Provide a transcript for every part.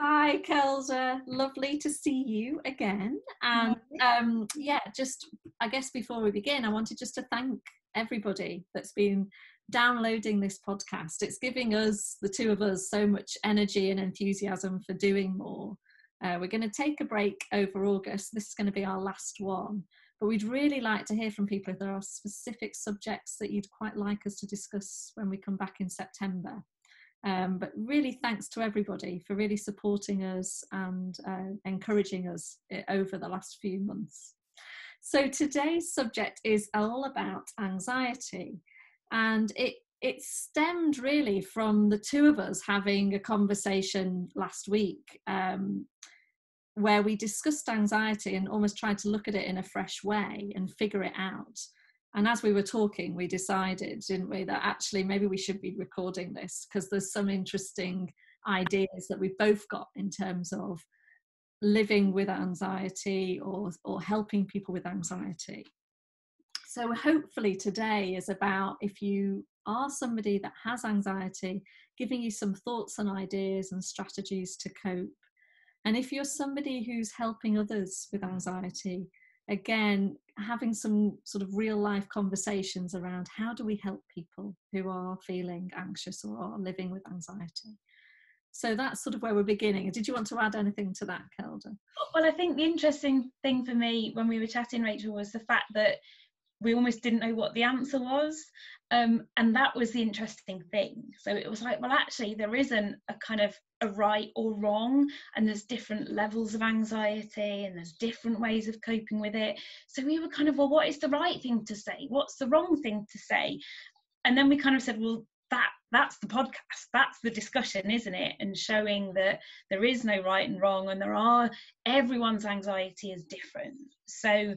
Hi, Kelda. Lovely to see you again. And just I guess before we begin, I wanted just to thank everybody that's been downloading this podcast. It's giving us, the two of us, so much energy and enthusiasm for doing more. We're going to take a break over August. This is going to be our last one. But we'd really like to hear from people if there are specific subjects that you'd quite like us to discuss when we come back in September. But really thanks to everybody for really supporting us and encouraging us over the last few months. So today's subject is all about anxiety, and it stemmed really from the two of us having a conversation last week where we discussed anxiety and almost tried to look at it in a fresh way and figure it out. And as we were talking, we decided, didn't we, that actually maybe we should be recording this because there's some interesting ideas that we've both got in terms of living with anxiety or helping people with anxiety. So hopefully today is about, if you are somebody that has anxiety, giving you some thoughts and ideas and strategies to cope. And if you're somebody who's helping others with anxiety, again, having some sort of real life conversations around how do we help people who are feeling anxious or are living with anxiety. So that's sort of where we're beginning. Did you want to add anything to that, Kelda? Well, I think the interesting thing for me when we were chatting, Rachel, was the fact that we almost didn't know what the answer was. And that was the interesting thing. So it was like, well, actually, there isn't a kind of a right or wrong, and there's different levels of anxiety and there's different ways of coping with it. So we were kind of, well, what is the right thing to say? What's the wrong thing to say? And then we kind of said, well, that's the podcast, that's the discussion, isn't it? And showing that there is no right and wrong, and everyone's anxiety is different. So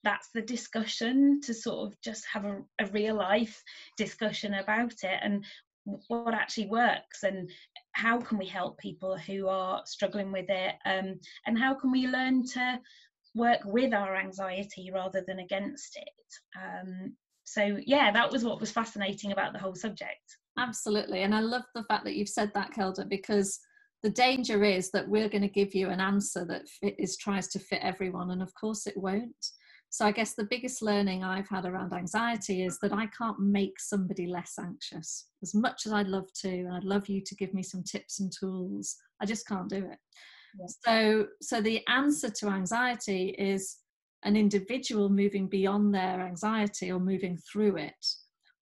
that's the discussion, to sort of just have a real life discussion about it and what actually works, and how can we help people who are struggling with it, and how can we learn to work with our anxiety rather than against it. So yeah, that was what was fascinating about the whole subject. Absolutely. And I love the fact that you've said that, Kelda, because the danger is that we're going to give you an answer that tries to fit everyone, and of course it won't. So I guess the biggest learning I've had around anxiety is that I can't make somebody less anxious. As much as I'd love to, and I'd love you to give me some tips and tools, I just can't do it. Yeah. So the answer to anxiety is an individual moving beyond their anxiety or moving through it,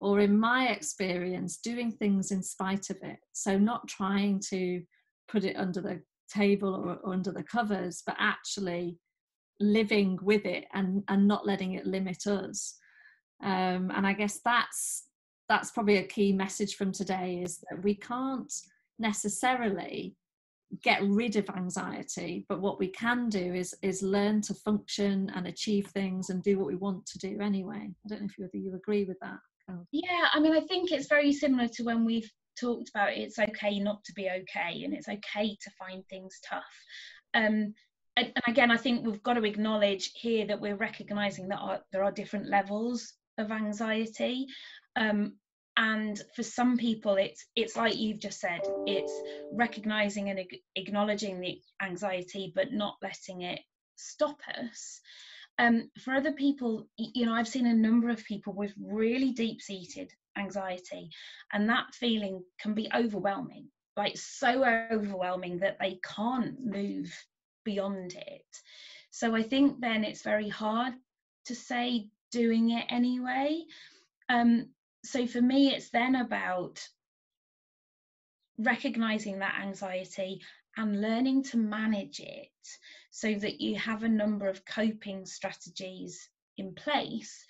or in my experience, doing things in spite of it. So not trying to put it under the table or under the covers, but actually living with it and not letting it limit us. And I guess that's probably a key message from today, is that we can't necessarily get rid of anxiety, but what we can do is learn to function and achieve things and do what we want to do anyway. I don't know if you agree with that, Carol. Yeah, I mean, I think it's very similar to when we've talked about it's okay not to be okay, and it's okay to find things tough. And again, I think we've got to acknowledge here that we're recognising that there are different levels of anxiety. And for some people, it's like you've just said, it's recognising and acknowledging the anxiety, but not letting it stop us. For other people, I've seen a number of people with really deep-seated anxiety, and that feeling can be overwhelming, like so overwhelming that they can't move beyond it. So I think then it's very hard to say doing it anyway. So for me, it's then about recognizing that anxiety and learning to manage it, so that you have a number of coping strategies in place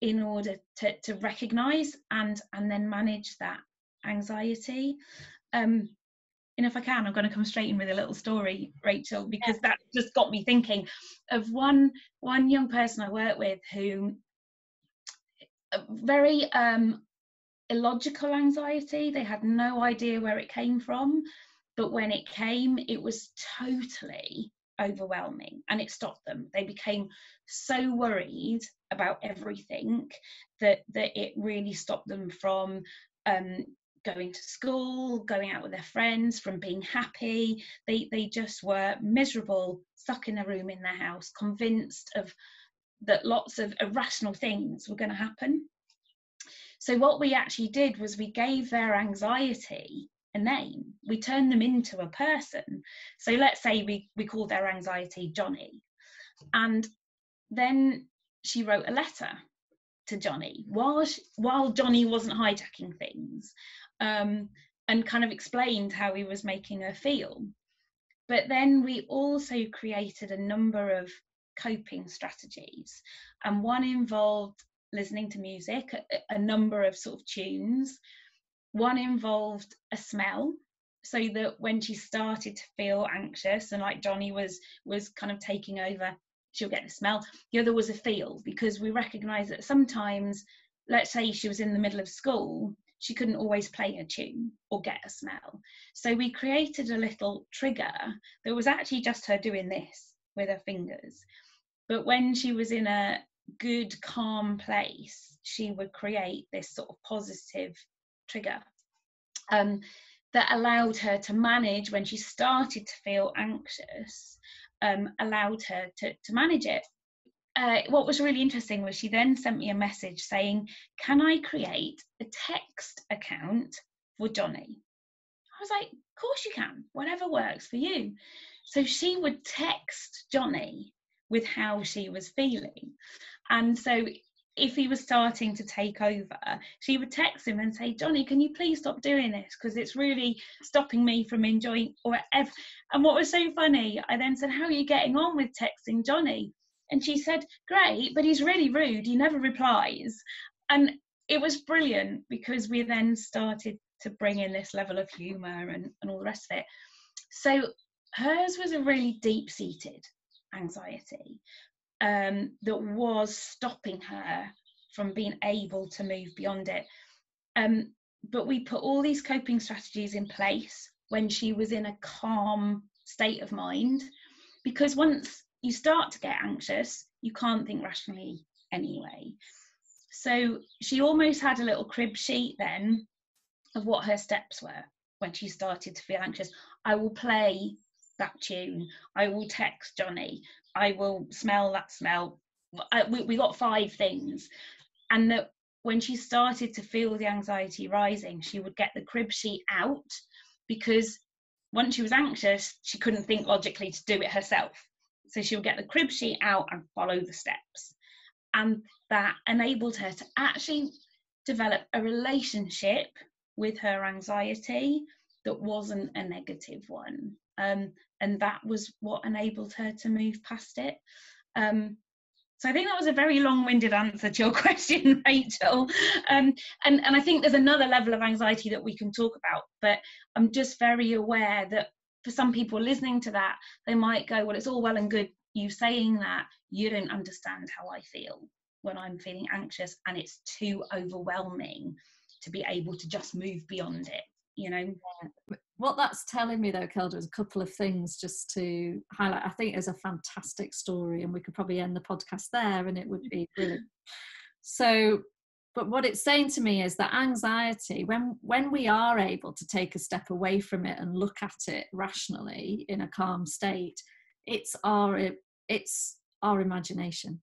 in order to recognize and then manage that anxiety. And if I can, I'm going to come straight in with a little story, Rachel, because that just got me thinking of one young person I work with who very illogical anxiety. They had no idea where it came from, but when it came, it was totally overwhelming and it stopped them. They became so worried about everything that it really stopped them from going to school, going out with their friends, from being happy. They just were miserable, stuck in a room in their house, convinced of that lots of irrational things were going to happen. So what we actually did was we gave their anxiety a name. We turned them into a person. So let's say we called their anxiety Johnny. And then she wrote a letter to Johnny while Johnny wasn't hijacking things, and kind of explained how he was making her feel. But then we also created a number of coping strategies, and one involved listening to music, a number of sort of tunes. One involved a smell, so that when she started to feel anxious and like Johnny was kind of taking over, she'll get the smell. The other was a feel, because we recognise that sometimes, let's say she was in the middle of school, she couldn't always play a tune or get a smell. So we created a little trigger that was actually just her doing this with her fingers. But when she was in a good, calm place, she would create this sort of positive trigger that allowed her to manage when she started to feel anxious, allowed her to manage it. What was really interesting was she then sent me a message saying, can I create a text account for Johnny? I was like, of course you can, whatever works for you. So she would text Johnny with how she was feeling. And so if he was starting to take over, she would text him and say, Johnny, can you please stop doing this? Because it's really stopping me from enjoying or whatever. And what was so funny, I then said, how are you getting on with texting Johnny? And she said, great, but he's really rude. He never replies. And it was brilliant, because we then started to bring in this level of humour and all the rest of it. So hers was a really deep-seated anxiety that was stopping her from being able to move beyond it. But we put all these coping strategies in place when she was in a calm state of mind, because once you start to get anxious, you can't think rationally anyway. So she almost had a little crib sheet then of what her steps were when she started to feel anxious. I will play that tune. I will text Johnny. I will smell that smell. We got 5 things. And that when she started to feel the anxiety rising, she would get the crib sheet out, because once she was anxious, she couldn't think logically to do it herself. So she would get the crib sheet out and follow the steps. And that enabled her to actually develop a relationship with her anxiety that wasn't a negative one. And that was what enabled her to move past it. So I think that was a very long-winded answer to your question, Rachel. And I think there's another level of anxiety that we can talk about, but I'm just very aware that for some people listening to that, they might go, well, it's all well and good you saying that, you don't understand how I feel when I'm feeling anxious, and it's too overwhelming to be able to just move beyond it, you know. What that's telling me though, Kelda, is a couple of things just to highlight. I think it's a fantastic story, and we could probably end the podcast there and it would be brilliant. So, but what it's saying to me is that anxiety, when we are able to take a step away from it and look at it rationally in a calm state, it's our imagination.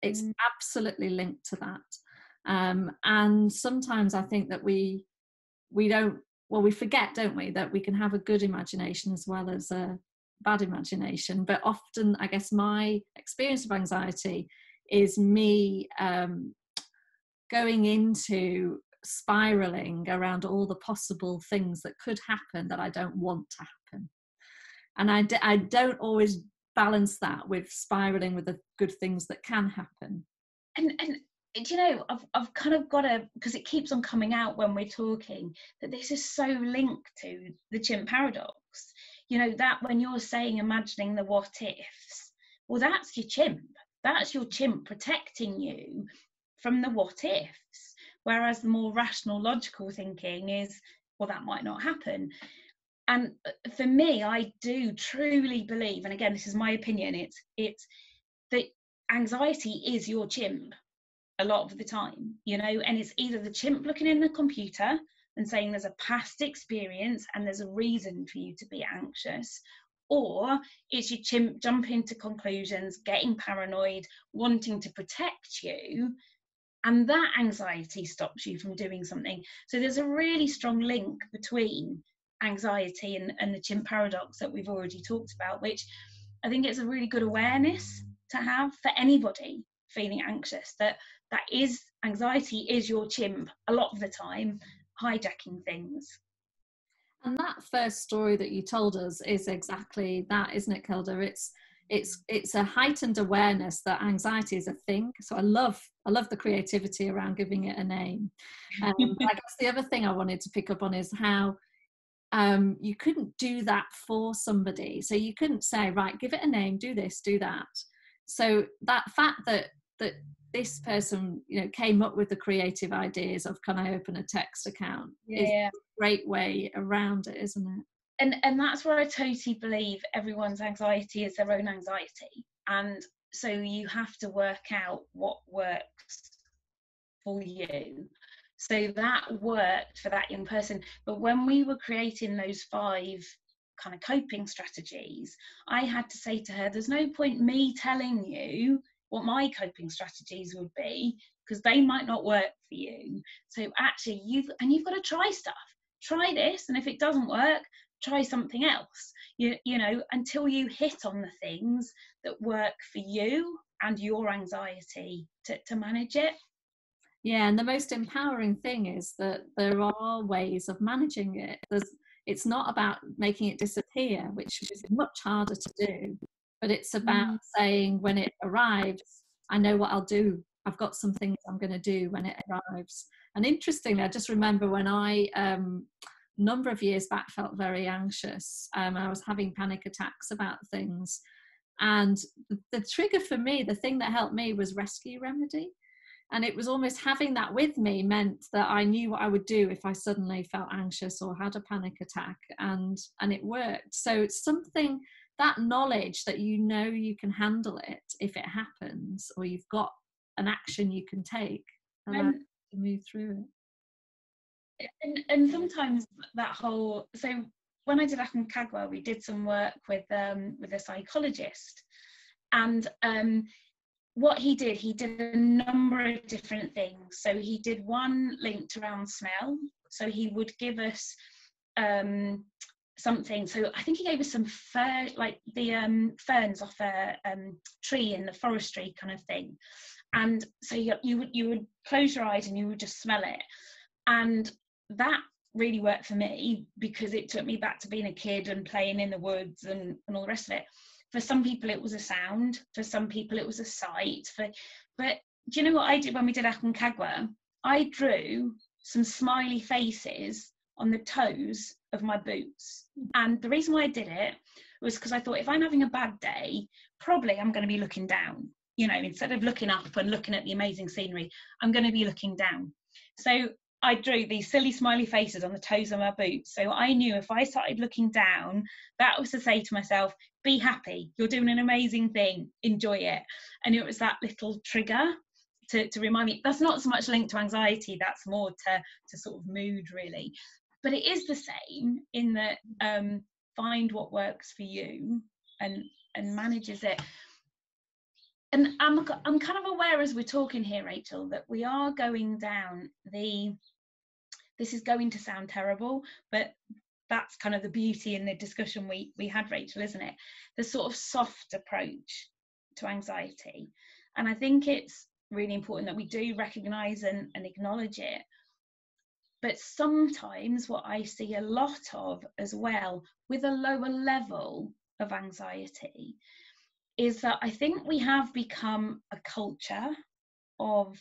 It's absolutely linked to that. And sometimes I think that we forget, don't we, that we can have a good imagination as well as a bad imagination. But often, I guess my experience of anxiety is me going into spiraling around all the possible things that could happen that I don't want to happen. And I don't always balance that with spiraling with the good things that can happen. And you know, I've kind of got to, because it keeps on coming out when we're talking, that this is so linked to the chimp paradox. You know, that when you're saying imagining the what ifs, well, that's your chimp. That's your chimp protecting you from the what ifs. Whereas the more rational, logical thinking is, well, that might not happen. And for me, I do truly believe, and again, this is my opinion, it's that anxiety is your chimp a lot of the time, you know, and it's either the chimp looking in the computer and saying there's a past experience and there's a reason for you to be anxious. Or it's your chimp jumping to conclusions, getting paranoid, wanting to protect you, and that anxiety stops you from doing something. So there's a really strong link between anxiety and the chimp paradox that we've already talked about, which I think it's a really good awareness to have for anybody feeling anxious, that anxiety is your chimp a lot of the time hijacking things. And that first story that you told us is exactly that, isn't it, Kilda? It's a heightened awareness that anxiety is a thing. So I love the creativity around giving it a name. But I guess the other thing I wanted to pick up on is how you couldn't do that for somebody. So you couldn't say, right, give it a name, do this, do that. So that fact that this person, you know, came up with the creative ideas of, can I open a text account? Is a great way around it, isn't it? And that's where I totally believe everyone's anxiety is their own anxiety. And so you have to work out what works for you. So that worked for that young person. But when we were creating those 5 kind of coping strategies, I had to say to her, there's no point me telling you what my coping strategies would be, because they might not work for you. So actually you've got to try stuff. Try this, and if it doesn't work, try something else. You know, until you hit on the things that work for you and your anxiety to manage it. Yeah, and the most empowering thing is that there are ways of managing it. It's not about making it disappear, which is much harder to do, but it's about saying, when it arrives, I know what I'll do. I've got some things I'm going to do when it arrives. And interestingly, I just remember when I, a number of years back, felt very anxious. I was having panic attacks about things. And the trigger for me, the thing that helped me, was Rescue Remedy. And it was almost having that with me meant that I knew what I would do if I suddenly felt anxious or had a panic attack, and it worked. So it's something, that knowledge that you know you can handle it if it happens, or you've got an action you can take to move through it. And sometimes that whole, so when I did Aconcagua, we did some work with a psychologist, and what he did a number of different things. So he did one linked around smell. So he would give us something. So I think he gave us some like the ferns off a tree in the forestry kind of thing. And so you would close your eyes and you would just smell it. And that really worked for me, because it took me back to being a kid and playing in the woods and all the rest of it. For some people it was a sound, for some people it was a sight. But do you know what I did when we did Aconcagua? I drew some smiley faces on the toes of my boots. And the reason why I did it was because I thought, if I'm having a bad day, probably I'm going to be looking down. You know, instead of looking up and looking at the amazing scenery, I'm going to be looking down. So I drew these silly smiley faces on the toes of my boots. So I knew if I started looking down, that was to say to myself, be happy, you're doing an amazing thing, enjoy it. And it was that little trigger to remind me. That's not so much linked to anxiety, that's more to sort of mood, really. But it is the same in that find what works for you and manages it. And I'm kind of aware as we're talking here, Rachel, that we are going down this is going to sound terrible, but that's kind of the beauty in the discussion we had, Rachel, isn't it? The sort of soft approach to anxiety. And I think it's really important that we do recognise and acknowledge it. But sometimes what I see a lot of as well with a lower level of anxiety is that I think we have become a culture of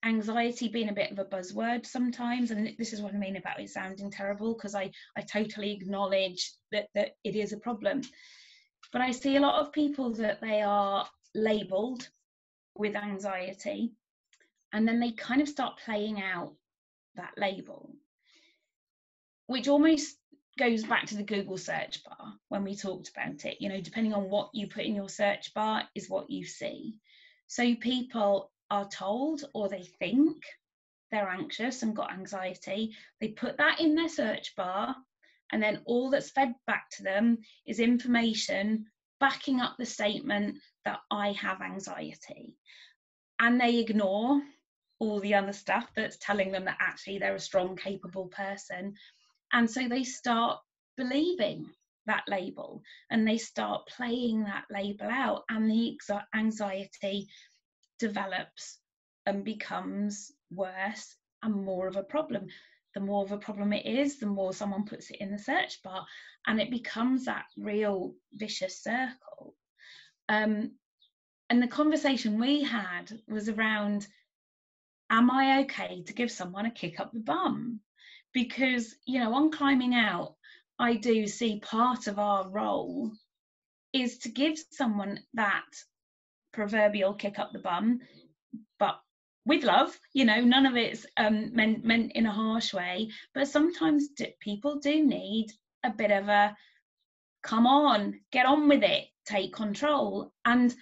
anxiety being a bit of a buzzword sometimes, and this is what I mean about it sounding terrible, because I totally acknowledge that it is a problem. But I see a lot of people that they are labelled with anxiety, and then they kind of start playing out that label, which almost goes back to the Google search bar when we talked about it. You know, depending on what you put in your search bar is what you see. So people are told, or they think they're anxious and got anxiety, they put that in their search bar, and then all that's fed back to them is information backing up the statement that I have anxiety. And they ignore all the other stuff that's telling them that actually they're a strong, capable person. And so they start believing that label, and they start playing that label out, and the anxiety develops and becomes worse and more of a problem. The more of a problem it is, the more someone puts it in the search bar, and it becomes that real vicious circle. And the conversation we had was around, am I okay to give someone a kick up the bum? Because, you know, on Climbing Out, I do see part of our role is to give someone that proverbial kick up the bum, but with love, you know, none of it's meant in a harsh way. But sometimes people do need a bit of a, come on, get on with it, take control. And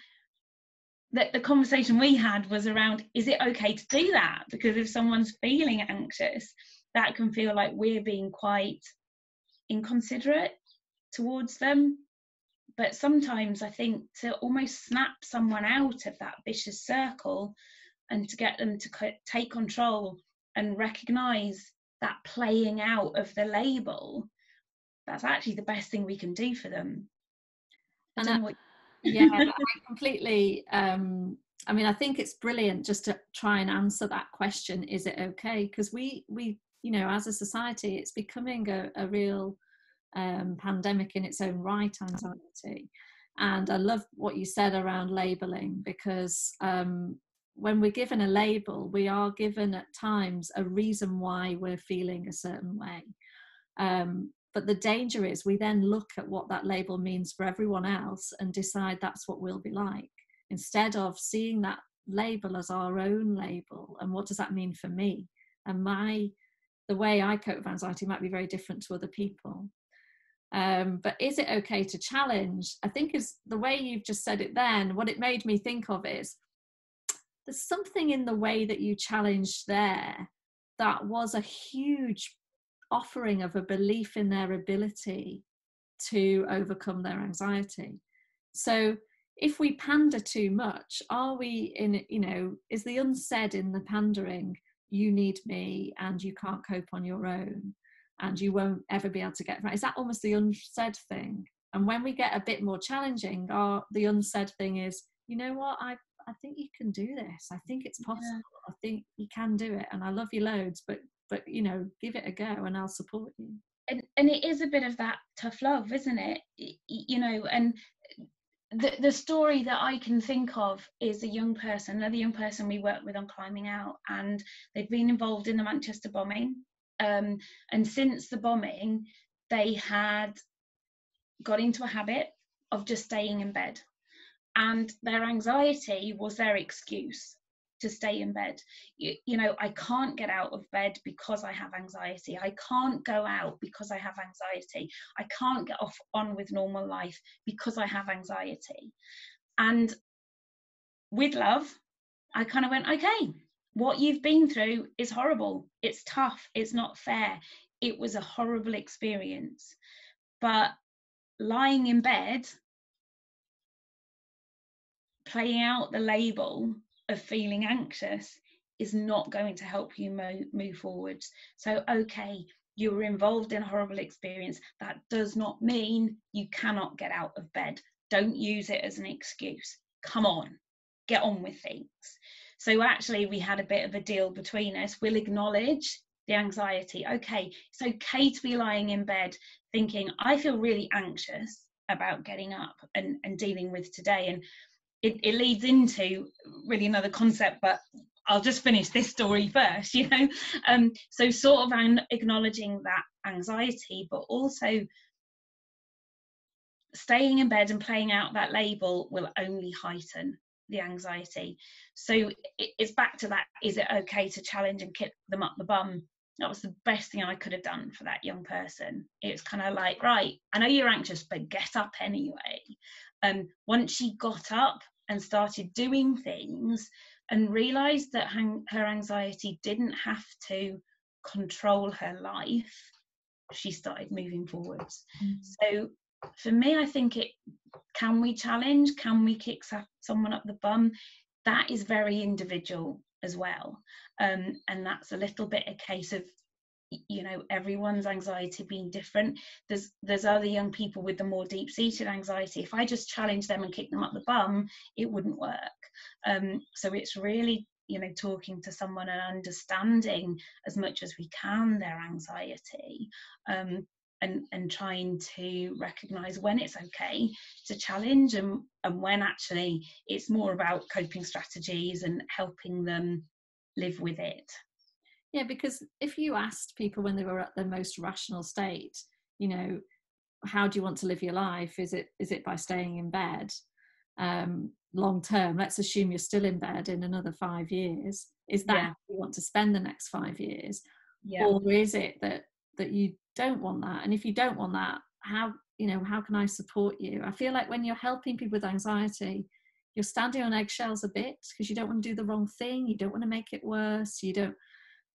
the conversation we had was around, is it okay to do that? Because if someone's feeling anxious, that can feel like we're being quite inconsiderate towards them. But sometimes I think to almost snap someone out of that vicious circle and to get them to take control and recognise that playing out of the label, that's actually the best thing we can do for them. Yeah, I completely, I mean, I think it's brilliant just to try and answer that question, is it okay? Because we, you know, as a society, it's becoming a real pandemic in its own right, anxiety. And I love what you said around labelling, because when we're given a label, we are given at times a reason why we're feeling a certain way. But the danger is we then look at what that label means for everyone else and decide that's what we'll be like, instead of seeing that label as our own label and what does that mean for me. And the way I cope with anxiety might be very different to other people. But is it okay to challenge? I think is the way you've just said it then, what it made me think of is there's something in the way that you challenged there that was a huge offering of a belief in their ability to overcome their anxiety. So if we pander too much, are we in, you know, is the unsaid in the pandering, you need me and you can't cope on your own and you won't ever be able to get right? Is that almost the unsaid thing? And when we get a bit more challenging, the unsaid thing is, you know what, I think you can do this. I think it's possible. Yeah. I think you can do it. And I love you loads, but you know, give it a go and I'll support you. And it is a bit of that tough love, isn't it? You know, and the story that I can think of is another young person we worked with on Climbing Out, and they'd been involved in the Manchester bombing. And since the bombing, they had got into a habit of just staying in bed. And their anxiety was their excuse to stay in bed. You know, I can't get out of bed because I have anxiety. I can't go out because I have anxiety. I can't get on with normal life because I have anxiety. And with love, I kind of went, okay, what you've been through is horrible. It's tough. It's not fair. It was a horrible experience. But lying in bed, playing out the label of feeling anxious is not going to help you move forwards. So, okay, you were involved in a horrible experience. That does not mean you cannot get out of bed. Don't use it as an excuse. Come on, get on with things. So actually, we had a bit of a deal between us. We'll acknowledge the anxiety. Okay, it's okay to be lying in bed thinking, I feel really anxious about getting up and dealing with today. And it leads into really another concept, but I'll just finish this story first, you know. So sort of acknowledging that anxiety, but also staying in bed and playing out that label will only heighten the anxiety. So it's back to that, is it okay to challenge and kick them up the bum? That was the best thing I could have done for that young person. It's kind of like, right, I know you're anxious, but get up anyway. Once she got up and started doing things, and realised that her anxiety didn't have to control her life, she started moving forwards. So for me, I think can we challenge, can we kick someone up the bum? That is very individual as well, and that's a little bit a case of, you know, everyone's anxiety being different. There's other young people with the more deep-seated anxiety. If I just challenge them and kick them up the bum, it wouldn't work. So it's really, you know, talking to someone and understanding as much as we can their anxiety, and trying to recognize when it's okay to challenge, and when actually it's more about coping strategies and helping them live with it. Yeah, because if you asked people when they were at their most rational state, you know, how do you want to live your life? Is it by staying in bed long term? Let's assume you're still in bed in another 5 years. Is that how you want to spend the next 5 years? Yeah. Or is it that you don't want that? And if you don't want that, how can I support you? I feel like when you're helping people with anxiety, you're standing on eggshells a bit, because you don't want to do the wrong thing. You don't want to make it worse. You don't.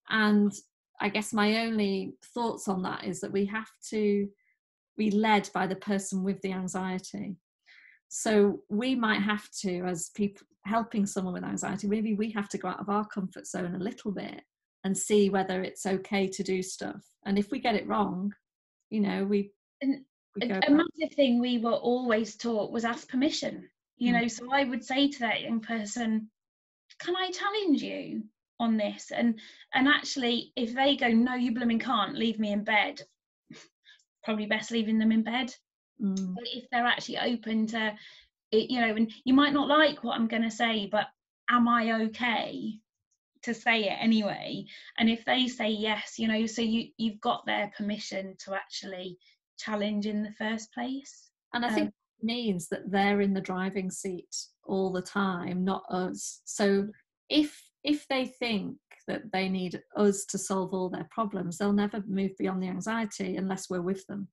And I guess my only thoughts on that is that we have to be led by the person with the anxiety. So we might have to, as people helping someone with anxiety, maybe we have to go out of our comfort zone a little bit and see whether it's okay to do stuff. And if we get it wrong, you know, we go back. A massive thing we were always taught was ask permission. You know, so I would say to that young person, can I challenge you on this? And actually, if they go, no, you blooming can't, leave me in bed, probably best leaving them in bed. But if they're actually open to it, you know, and you might not like what I'm going to say, but am I okay to say it anyway? And if they say yes, you know, so you've got their permission to actually challenge in the first place. And I think it means that they're in the driving seat all the time, not us. So if they think that they need us to solve all their problems, they'll never move beyond the anxiety unless we're with them.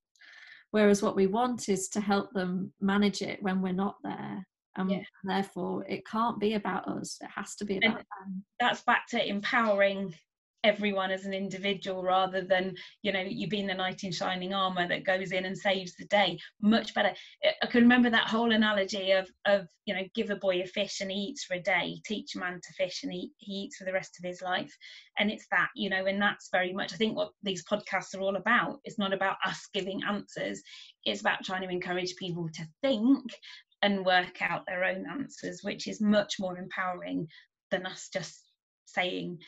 Whereas what we want is to help them manage it when we're not there. And therefore, it can't be about us. It has to be about them. That's back to empowering everyone as an individual, rather than, you know, you being the knight in shining armour that goes in and saves the day. Much better. I can remember that whole analogy of you know, give a boy a fish and he eats for a day, teach a man to fish and he eats for the rest of his life. And it's that, you know, and that's very much, I think, what these podcasts are all about. It's not about us giving answers. It's about trying to encourage people to think and work out their own answers, which is much more empowering than us just saying.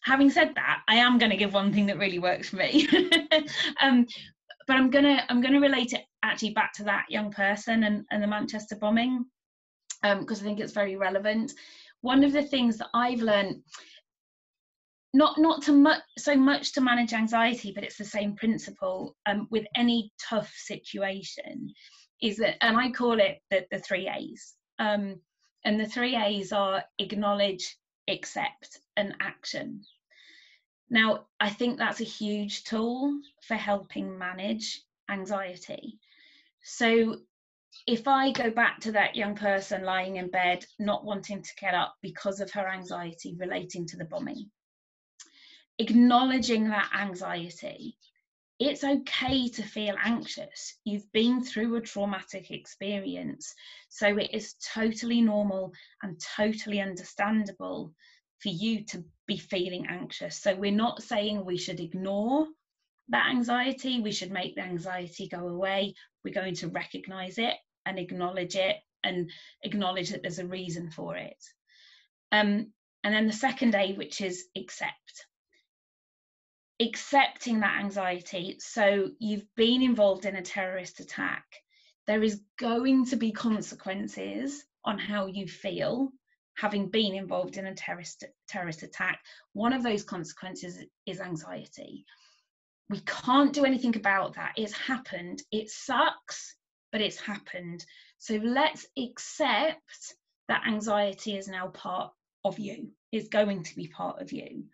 Having said that, I am going to give one thing that really works for me, but I'm gonna relate it actually back to that young person and the Manchester bombing, because I think it's very relevant. One of the things that I've learned, not so much to manage anxiety, but it's the same principle with any tough situation, is that, and I call it the 3 A's, and the 3 A's are acknowledge, accept, and action. Now, I think that's a huge tool for helping manage anxiety. So if I go back to that young person lying in bed, not wanting to get up because of her anxiety relating to the bombing, acknowledging that anxiety, it's okay to feel anxious. You've been through a traumatic experience, so it is totally normal and totally understandable for you to be feeling anxious. So we're not saying we should ignore that anxiety, we should make the anxiety go away. We're going to recognize it and acknowledge it, and acknowledge that there's a reason for it. And then the second A, which is accept. Accepting that anxiety. So you've been involved in a terrorist attack. There is going to be consequences on how you feel having been involved in a terrorist attack. One of those consequences is anxiety. We can't do anything about that. It's happened. It sucks, but it's happened. So let's accept that anxiety is now part of you. It's going to be part of you.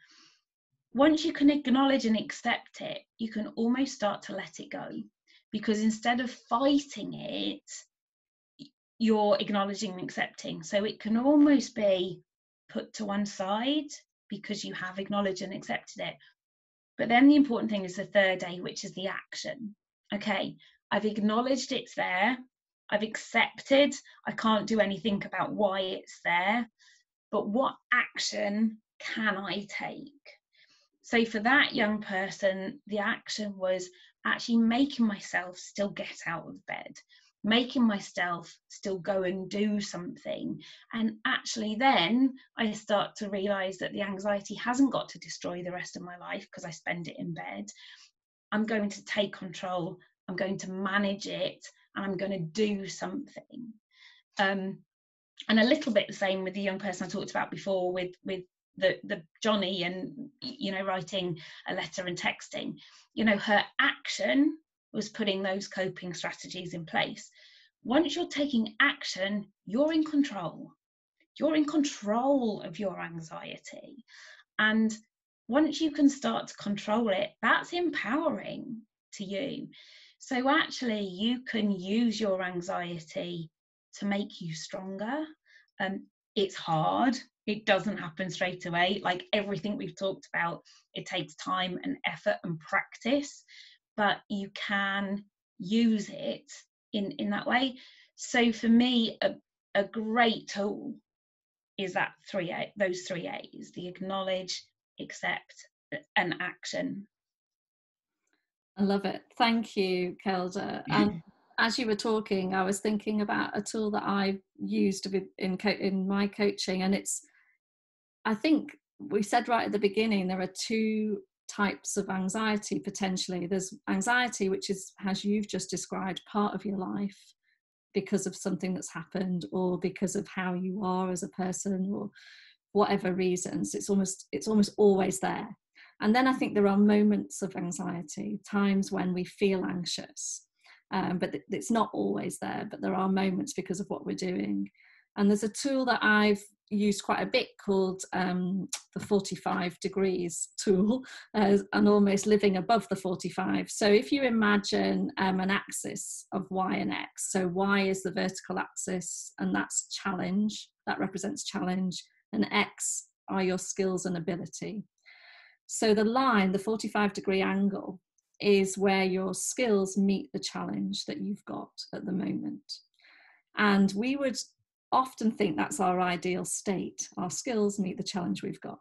Once you can acknowledge and accept it, you can almost start to let it go, because instead of fighting it, you're acknowledging and accepting. So it can almost be put to one side because you have acknowledged and accepted it. But then the important thing is the third A, which is the action. Okay, I've acknowledged it's there. I've accepted I can't do anything about why it's there. But what action can I take? So for that young person, the action was actually making myself still get out of bed, making myself still go and do something. And actually then I start to realize that the anxiety hasn't got to destroy the rest of my life because I spend it in bed. I'm going to take control, I'm going to manage it, and I'm going to do something. And a little bit the same with the young person I talked about before with the Johnny, and writing a letter and texting. Her action was putting those coping strategies in place. Once you're taking action, you're in control. You're in control of your anxiety. And once you can start to control it, that's empowering to you. So actually you can use your anxiety to make you stronger. It's hard. It doesn't happen straight away. Like everything we've talked about, it takes time and effort and practice, but you can use it in that way. So for me, a great tool is those three A's: the acknowledge, accept, and action. I love it. Thank you, Kelda. And as you were talking, I was thinking about a tool that I've used in my coaching, and I think we said right at the beginning, there are two types of anxiety potentially. There's anxiety, which is, as you've just described, part of your life because of something that's happened or because of how you are as a person or whatever reasons. It's almost always there. And then I think there are moments of anxiety, times when we feel anxious, but it's not always there, but there are moments because of what we're doing. And there's a tool that I've used quite a bit called the 45 degrees tool, and almost living above the 45. So if you imagine an axis of Y and X, so Y is the vertical axis, and that's challenge, that represents challenge, and X are your skills and ability. So the line, the 45-degree angle, is where your skills meet the challenge that you've got at the moment. And we would often think that's our ideal state. Our skills meet the challenge we've got.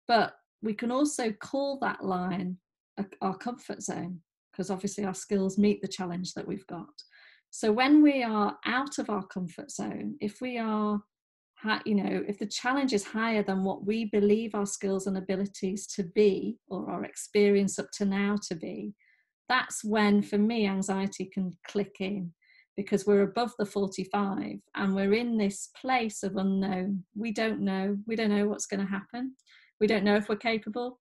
But we can also call that line our comfort zone, because obviously our skills meet the challenge that we've got. So when we are out of our comfort zone, if we are, if the challenge is higher than what we believe our skills and abilities to be, or our experience up to now to be, that's when, for me, anxiety can click in, because we're above the 45 and we're in this place of unknown. We don't know what's going to happen. We don't know if we're capable.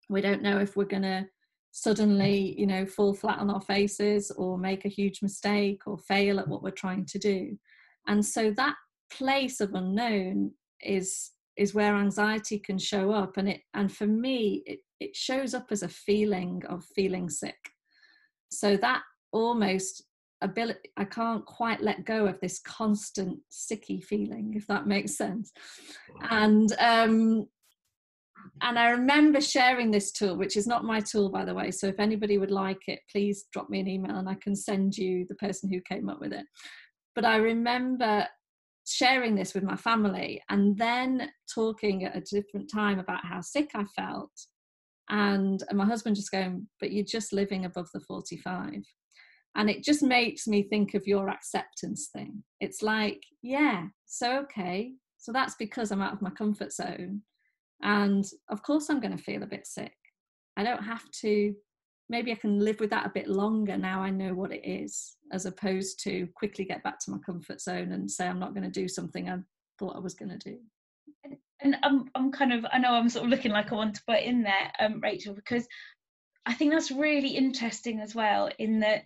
We don't know if we're going to suddenly, fall flat on our faces or make a huge mistake or fail at what we're trying to do. And so that place of unknown is where anxiety can show up, and for me it shows up as a feeling of feeling sick. So that almost ability, I can't quite let go of this constant sicky feeling, if that makes sense. And I remember sharing this tool, which is not my tool, by the way, so if anybody would like it, please drop me an email and I can send you the person who came up with it. But I remember sharing this with my family and then talking at a different time about how sick I felt, and my husband just going, but you're just living above the 45. And it just makes me think of your acceptance thing. It's like, yeah, so okay, so that's because I'm out of my comfort zone, and of course I'm going to feel a bit sick. I don't have to, maybe I can live with that a bit longer now I know what it is, as opposed to quickly get back to my comfort zone and say I'm not going to do something I thought I was going to do. And I'm kind of, I know I'm sort of looking like I want to put in there, Rachel, because I think that's really interesting as well, in that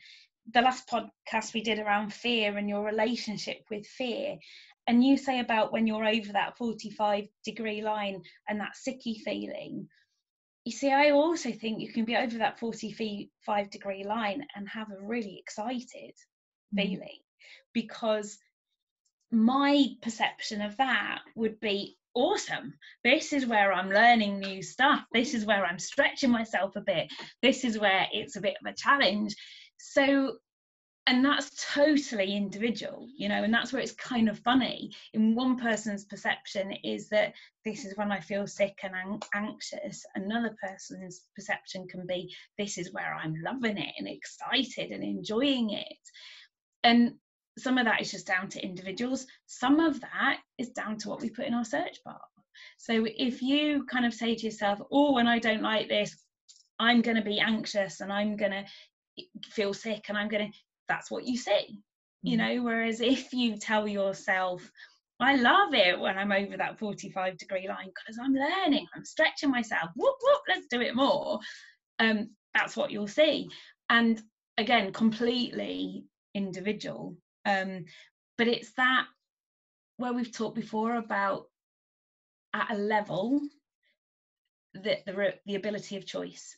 the last podcast we did around fear and your relationship with fear. And you say about when you're over that 45-degree line and that sicky feeling. You see, I also think you can be over that 45-degree line and have a really excited feeling, because my perception of that would be, awesome. This is where I'm learning new stuff. This is where I'm stretching myself a bit. This is where it's a bit of a challenge. So, and that's totally individual, you know, and that's where it's kind of funny. In one person's perception is that this is when I feel sick and anxious. Another person's perception can be, this is where I'm loving it and excited and enjoying it. And some of that is just down to individuals. Some of that is down to what we put in our search bar. So if you kind of say to yourself, oh, when I don't like this, I'm going to be anxious and I'm going to feel sick and I'm going to, that's what you see, you know. Whereas if you tell yourself, I love it when I'm over that 45-degree line because I'm learning, I'm stretching myself, whoop, whoop, let's do it more. That's what you'll see. And again, completely individual. But it's that where we've talked before about at a level that the ability of choice,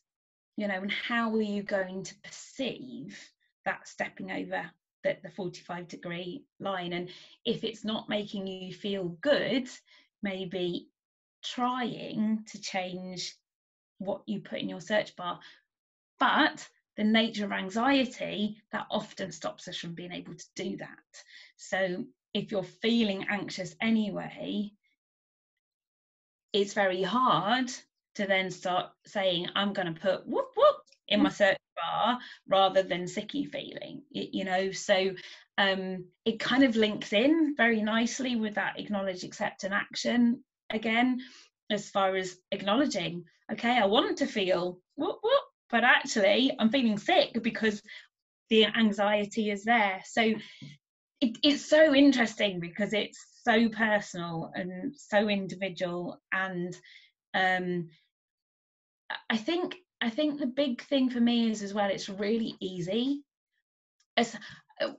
you know, and how are you going to perceive that stepping over the 45-degree line. And if it's not making you feel good, maybe trying to change what you put in your search bar. But the nature of anxiety, that often stops us from being able to do that. So if you're feeling anxious anyway, it's very hard to then start saying, I'm going to put whoop whoop in my search bar rather than sicky feeling, you know. So it kind of links in very nicely with that acknowledge, accept and action again, as far as acknowledging, okay, I want to feel whoop whoop, but actually I'm feeling sick because the anxiety is there. So it's so interesting because it's so personal and so individual. And I think the big thing for me is as well, it's really easy. As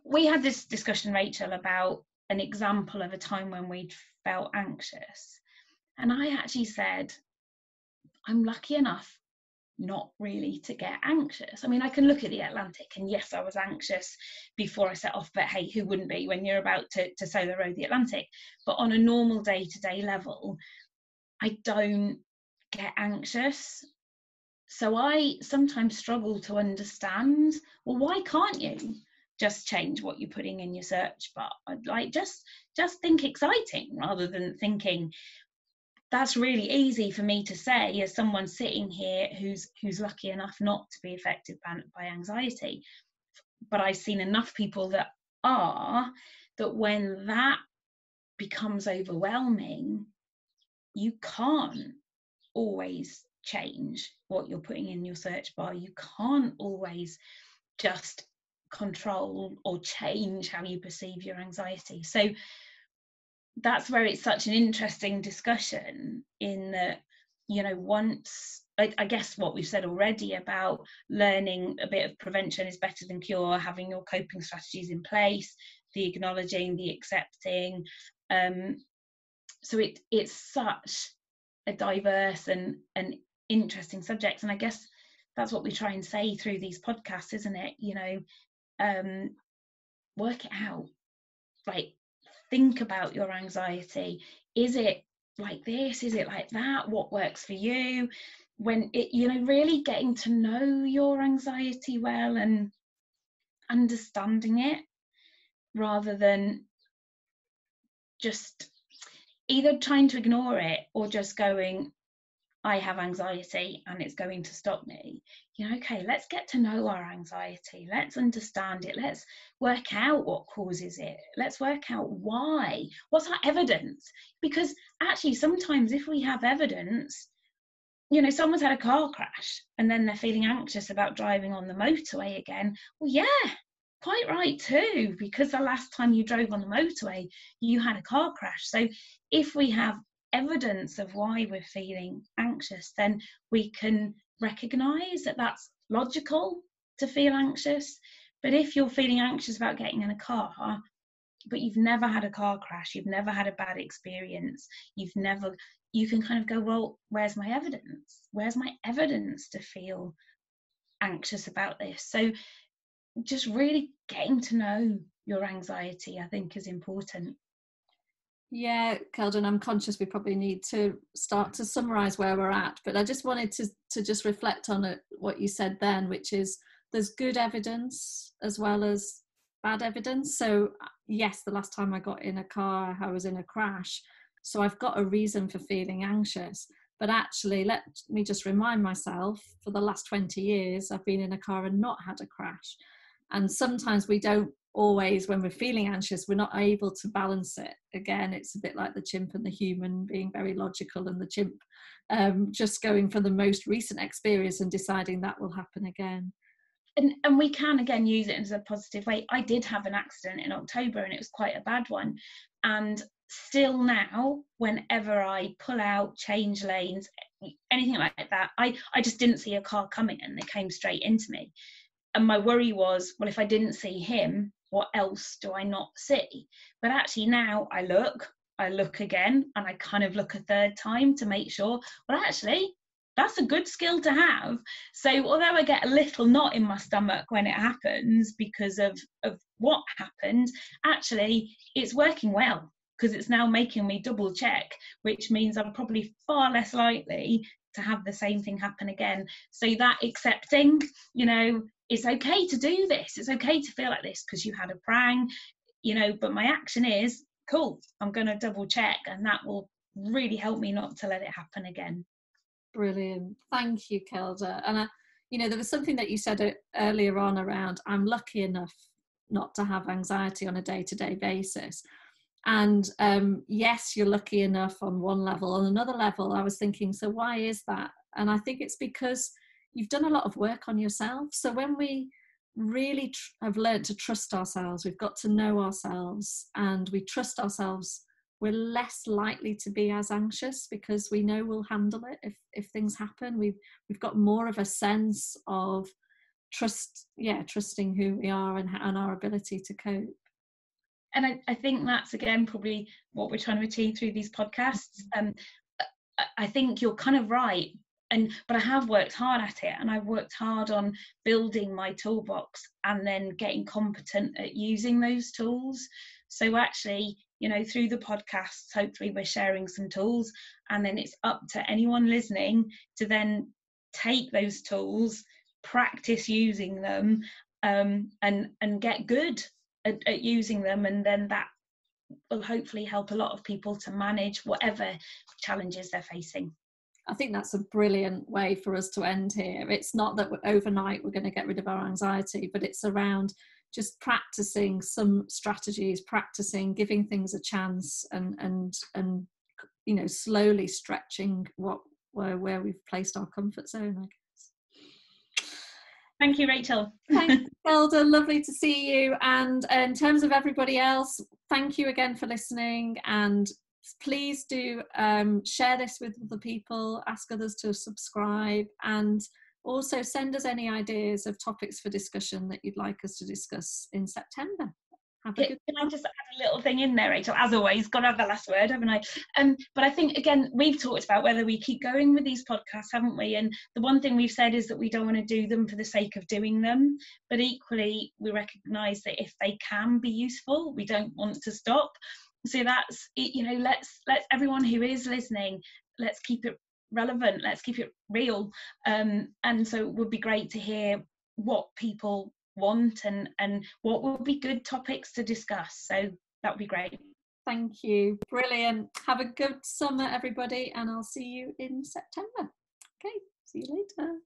we had this discussion, Rachel, about an example of a time when we'd felt anxious, and I actually said, I'm lucky enough not really to get anxious. I mean, I can look at the Atlantic and yes, I was anxious before I set off, but hey, who wouldn't be when you're about to solo row the Atlantic? But on a normal day-to-day level, I don't get anxious. So I sometimes struggle to understand, well, why can't you just change what you're putting in your search bar? Like just think exciting rather than thinking. That's really easy for me to say as someone sitting here who's lucky enough not to be affected by anxiety. But I've seen enough people that when that becomes overwhelming, you can't always change what you're putting in your search bar. You can't always just control or change how you perceive your anxiety. So that's where it's such an interesting discussion, in that, you know, once I guess what we've said already about learning a bit of prevention is better than cure, having your coping strategies in place, the acknowledging, the accepting. So it's such a diverse and interesting subject. And I guess that's what we try and say through these podcasts, isn't it? You know, work it out. Like, think about your anxiety. Is it like this? Is it like that? What works for you? When it, you know, really getting to know your anxiety well and understanding it, rather than just either trying to ignore it or just going, I have anxiety and it's going to stop me. You know, okay, let's get to know our anxiety. Let's understand it. Let's work out what causes it. Let's work out why. What's our evidence? Because actually, sometimes if we have evidence, you know, someone's had a car crash and then they're feeling anxious about driving on the motorway again. Well, yeah, quite right too, because the last time you drove on the motorway, you had a car crash. So if we have evidence of why we're feeling anxious, then we can recognize that that's logical to feel anxious. But if you're feeling anxious about getting in a car, but you've never had a car crash, you've never had a bad experience, you can kind of go, well, where's my evidence? Where's my evidence to feel anxious about this? So just really getting to know your anxiety, I think, is important. Yeah, Keldon, I'm conscious we probably need to start to summarise where we're at, but I just wanted to just reflect on it, what you said then, which is there's good evidence as well as bad evidence. So yes, the last time I got in a car, I was in a crash. So I've got a reason for feeling anxious. But actually, let me just remind myself, for the last 20 years, I've been in a car and not had a crash. And sometimes we don't always, when we're feeling anxious, we're not able to balance it. Again, it's a bit like the chimp and the human, being very logical, and the chimp just going for the most recent experience and deciding that will happen again. And we can again use it as a positive way. I did have an accident in October and it was quite a bad one, and still now whenever I pull out, change lanes, anything like that, I just didn't see a car coming and they came straight into me. And my worry was, well, if I didn't see him, what else do I not see? But actually now I look again, and I kind of look a third time to make sure, well, actually, that's a good skill to have. So although I get a little knot in my stomach when it happens because of what happened, actually it's working well, because it's now making me double check, which means I'm probably far less likely to have the same thing happen again. So that accepting, it's okay to do this, it's okay to feel like this because you had a prang, but my action is, cool, I'm going to double check, and that will really help me not to let it happen again. Brilliant. Thank you, Kelda. And there was something that you said earlier on around, I'm lucky enough not to have anxiety on a day-to-day basis. And yes, you're lucky enough on one level. On another level, I was thinking, so why is that? And I think it's because you've done a lot of work on yourself. So when we really have learned to trust ourselves, we've got to know ourselves, and we trust ourselves, we're less likely to be as anxious because we know we'll handle it if things happen. We've got more of a sense of trusting who we are and our ability to cope. And I think that's, again, probably what we're trying to achieve through these podcasts. I think you're kind of right. But I have worked hard at it, and I've worked hard on building my toolbox and then getting competent at using those tools. So actually, through the podcasts, hopefully we're sharing some tools, and then it's up to anyone listening to then take those tools, practice using them, and get good at using them, and then that will hopefully help a lot of people to manage whatever challenges they're facing. I think that's a brilliant way for us to end here. It's not that overnight we're going to get rid of our anxiety, but it's around just practicing some strategies, practicing giving things a chance, and slowly stretching where we've placed our comfort zone, I guess. Thank you, Rachel. Thanks, Kelda. Lovely to see you. And in terms of everybody else, thank you again for listening, and please do share this with other people, ask others to subscribe, and also send us any ideas of topics for discussion that you'd like us to discuss in September. Can I just add a little thing in there, Rachel? As always, got to have the last word, haven't I? But I think, again, we've talked about whether we keep going with these podcasts, haven't we? And the one thing we've said is that we don't want to do them for the sake of doing them. But equally, we recognise that if they can be useful, we don't want to stop. So that's it, let's everyone who is listening, let's keep it relevant, let's keep it real. And so it would be great to hear what people want and what will be good topics to discuss. So that would be great. Thank you. Brilliant. Have a good summer, everybody, and I'll see you in September. Okay, see you later.